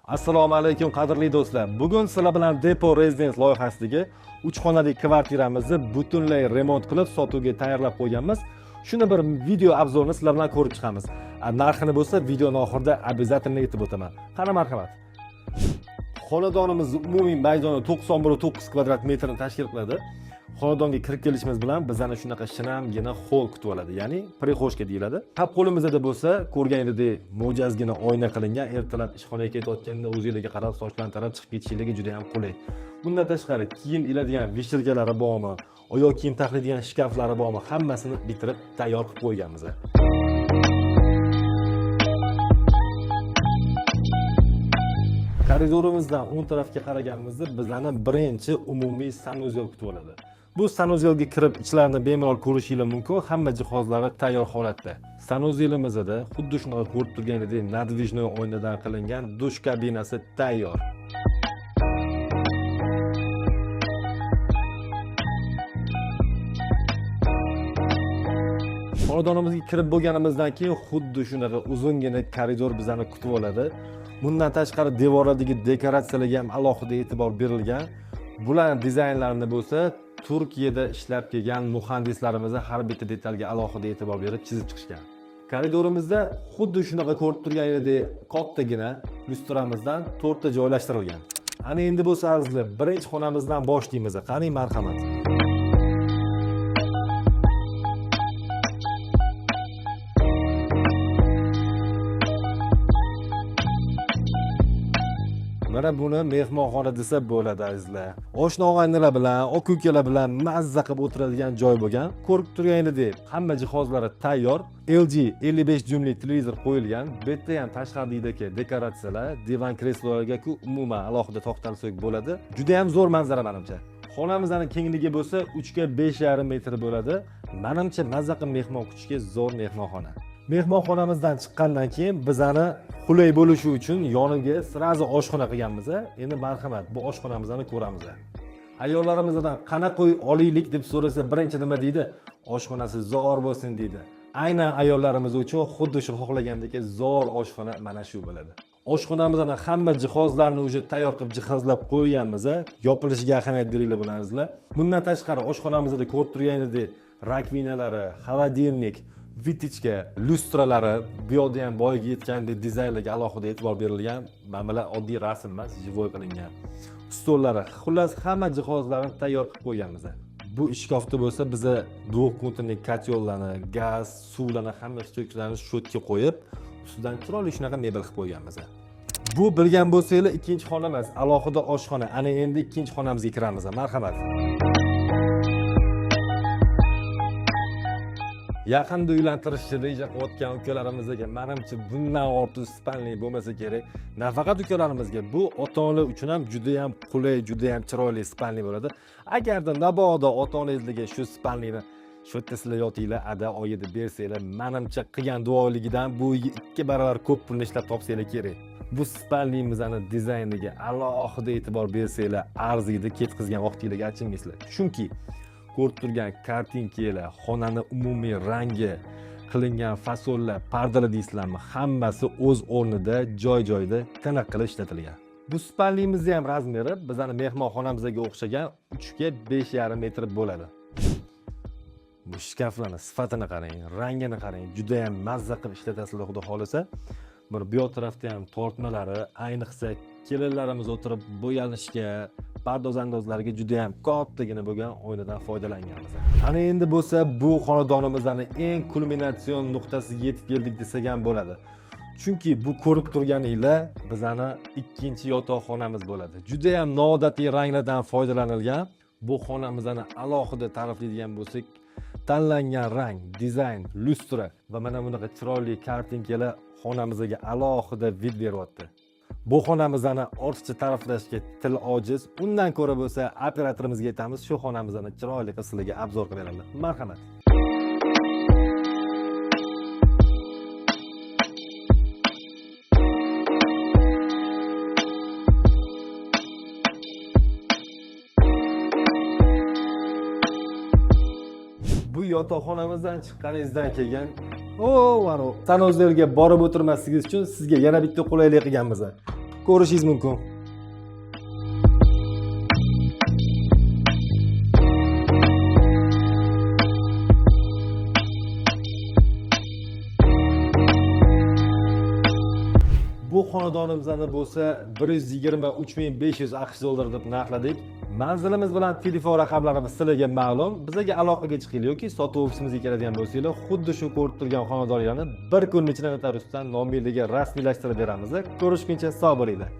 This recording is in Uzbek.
Assalomu alaykum qadrli do'stlar. Bugun sizlar bilan Depo Residence loyihasidagi 3 xonali kvartiramizni butunlay remont qilib sotuvga tayyorlab qo'yganmiz. Shuni bir video obzorni sizlar bilan ko'rib chiqamiz. Narxini bo'lsa videoning oxirida обязательно aytib o'taman. Qani marhamat. Xonadonimiz umumiy maydoni 91.9 kvadrat metrni tashkil qiladi. Xonadonga kirib kelishimiz bilan bizani shunaqa shinamgina hol kutib oladi, ya'ni prixoshka deyiladi. Qap qo'limizda bo'lsa, ko'rganingizday mo'jazgina oyna qilingan, ertalab ishxonaga ketayotganda o'zingizga qarab sochlarni tarab chiqib ketishingiz juda ham qulay. Bundan tashqari kiyim iladigan vishirkalari bormi, oyoq kiyim taxlaydigan shkaflari bormi, hammasini bitirib tayyor qilib qo'yganmiz. Koridorimizdan o'ng tarafga qaraganimizda bizani birinchi umumiy sanuzel kutib oladi. Bu sanuzelga kirib ichlarni bemalol ko'rishingiz mumkin, hamma jihozlari tayyor holatda. Sanuzelimizda xuddi shunaqa ko'rib turganingizdek nadvijnoy oynadan qilingan dush kabinasi tayyor. Xonadonimizga kirib bo'lganimizdan keyin xuddi shunaqa uzungina koridor bizani kutib oladi. Bundan tashqari devorlardagi dekoratsiyalarga ham alohida e'tibor berilgan. Bularning dizaynlarini bo'lsa Turkiyada ishlab kelgan muhandislarimiz har bitta detalga alohida e'tibor berib chizib chiqishgan. Koridorimizda xuddi shunaqa ko'rib turganingizdek kattagina lyustramizdan 4 ta joylashtirilgan. Ana endi bo'lsa azizlar, birinchi xonamizdan boshlaymiz. Qani marhamat. Mana buni mehmonxona desa bo'ladi azizlar. Oshna og'aynilar bilan, aka-ukalar bilan mazza qilib o'tiradigan joy bo'lgan. Ko'rib turganingizdek, hamma jihozlari tayyor. LG 55 dyumli televizor qo'yilgan. Bu yerda ham tashqaridagi dekoratsiyalar, divan kreslolarga-ku umuman alohida to'xtalsak bo'ladi. Juda ham zo'r manzara menimcha. Xonamizning kengligi bo'lsa 3 ga 5,5 metr bo'ladi. Menimcha mazza qilib mehmon kutishga zo'r mehmonxona. Mehmonxonamizdan chiqqandan keyin bizani qulay bo'lishi uchun yoniga sirazi oshxona qilganmiz. Endi marhamat, bu oshxonamizni ko'ramiz. Ayollarimizdan qanaqa olaylik deb so'rasa, birinchi nima deydi? Oshxonasi zo'r bo'lsin deydi. Aynan ayollarimiz uchun xuddi shu xohlagandek zo'r oshxona mana shu bo'ladi. Oshxonamizning hamma jihozlarini o'zi tayyor qilib jihozlab qo'yganmiz. Yopilishiga ahamiyat beringlar bilasizlar. Bundan tashqari oshxonamizda ko'rib turganingizdek rakvinalari, xolodilnik, vitichka, lyustralari, bu yerda ham boyga yetgandek dizaynlarga alohida e'tibor berilgan. Mana bular oddiy rasm emas, jivoy qilingan. Stollari, xullas hamma jihozlarni tayyor qilib qo'yganmiz. Bu ishkofda bo'lsa biza двухконтурный kotyollarni, gaz, suvlarni hamma stoykalarni shotga qo'yib, ustidan chiroyli shunaqa mebel qilib qo'yganmiz. Bu bilgan bo'lsanglar, ikkinchi xona emas, alohida oshxona. Ana endi ikkinchi xonamizga kiramiz. Marhamat. Yaqinda uylantirishni reja qilayotgan ukalarimizga menimcha bundan ortiq spalniy bo'lmasa kerak. Nafaqat ukalarimizga, bu ota-onalar uchun ham juda ham qulay, juda ham chiroyli spalniy bo'ladi. Agarda nabodo ota-onangizga shu spalniyni shu yerda yotinglar, ada oyida bersanglar, menimcha qilgan duoligidan bu 2 barobar ko'p pulni ishlab topsanglar kerak. Bu spalniyimizning dizayniga alohida e'tibor bersanglar, arziydi, ketkizgan vaqtingizga achinmaysizlar. Chunki ko'rib turgan kartinkalar, xonani umumiy rangi, qilingan fasollar, pardalar deysizlarmi, hammasi o'z o'rnida, joy-joyida tiniq qilib ishlatilgan. Bu spalniyimizning ham razmeri bizning mehmonxonamizga o'xshagan 3 ga 5,5 metr bo'ladi. Bu shkaflarning sifatini qarang, rangini qarang, juda ham mazza qilib ishlatasizlar xudo xolasa. Bu tarafda ham tortmalari, ayniqsa kelinlarimiz o'tirib bo'yalishga, pardozandozlarga juda ham kattagina bo'lgan oynadan foydalanganmiz. Ana endi bo'lsa bu xonadonimizning eng kulminatsion nuqtasiga yetib keldik desak ham bo'ladi. Chunki bu ko'rib turganinglar bizani ikkinchi yotoqxonamiz bo'ladi. Juda ham noodatiy ranglardan foydalanilgan. Bu xonamizni alohida ta'riflaydigan bo'lsak, tanlangan rang, dizayn, lustra va mana bunaqa chiroyli kartinkalar xonamizga alohida vid beryapti. Bu xonamizni ortiqcha ta'riflashga til ojiz. Undan ko'ra bo'lsa, operatorimizga aytamiz, shu xonamizni chiroyli qilib sizlarga obzor qilib beradi. Marhamat. Bu yotoqxonamizdan chiqqaningizdan keyin sanuzelga borib o'tirmasligingiz uchun sizga yana bitta qulaylik qilganmiz. ko'rishingiz mumkin. Bu xonadonimizni bo'lsa 123.500 AQSh dollari deb narxladik. Manzilimiz bilan telefon raqamlarimiz sizlarga ma'lum. Bizga aloqaga chiqing yoki sotuv ofisimizga keladigan bo'lsanglar, xuddi shu ko'rib turgan xonadonlarni bir kun ichida notariusdan nomingizga rasmiylashtirib beramiz. Ko'rishguncha sog' bo'linglar.